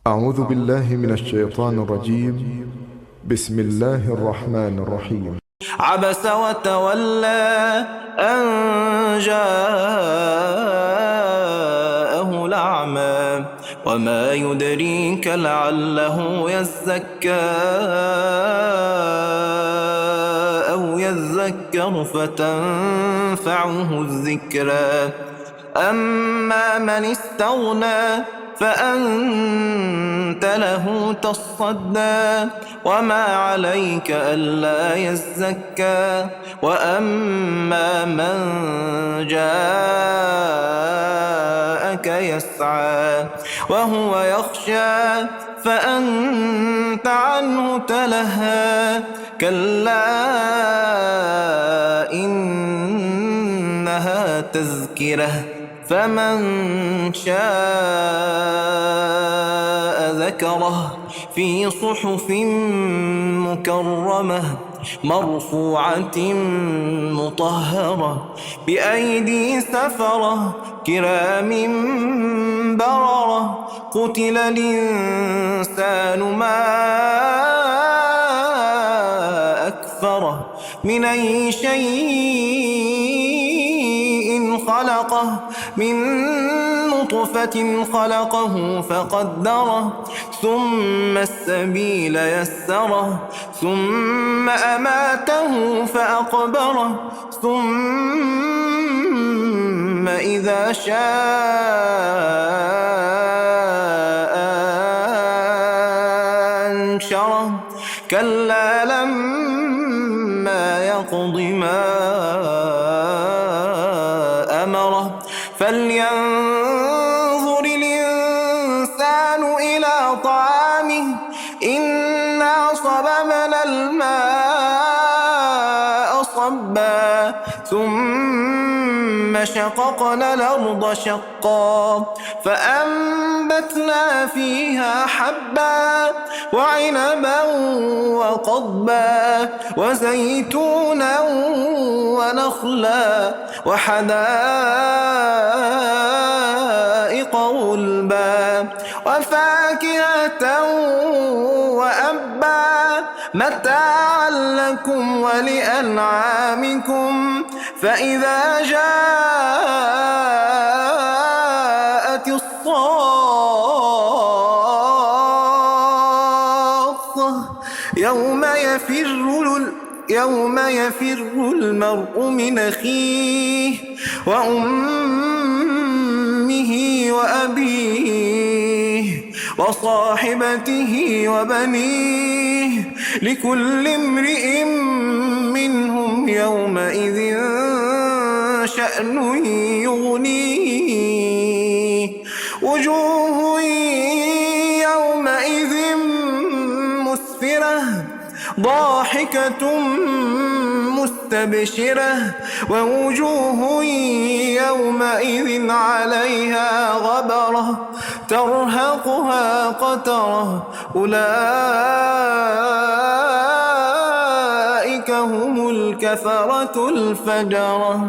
أعوذ بالله من الشيطان الرجيم. بسم الله الرحمن الرحيم. عبس وتولى أن جاءه الأعمى وما يدريك لعله يزكى أو يذكر فتنفعه الذكرى أما من استغنى فأنت له تصدى وما عليك ألا يزكى وأما من جاءك يسعى وهو يخشى فأنت عنه تلهى كلا إنها تذكرة فمن شاء ذكره في صحف مكرمة مرفوعة مطهرة بأيدي سفرة كرام بررة قتل الإنسان ما أكفره من أي شيء خلقه من نطفة خلقه فقدره ثم السبيل يسره ثم أماته فأقبره ثم إذا شاء أنشره كلا لما يقض ما أمره فلينظر الإنسان إلى طعامه إنا صببنا الماء صبا ثم شققنا الأرض شقا فأنبتنا فيها حبا وعنبا وقضبا وزيتونا ونخلا وحدائق غلبا وفاكهة وأبا متاعا لكم ولأنعامكم فإذا جاءت الصاخة يوم يفر المرء من أخيه وأمه وأبيه وصاحبته وبنيه لكل امرئ منهم يومئذ شأن يغنيه وجوه يومئذ مسفرة ضاحكة مستبشرة ووجوه يومئذ عليها غبرة ترهقها قترة أولئك هم الكفرة الفجرة.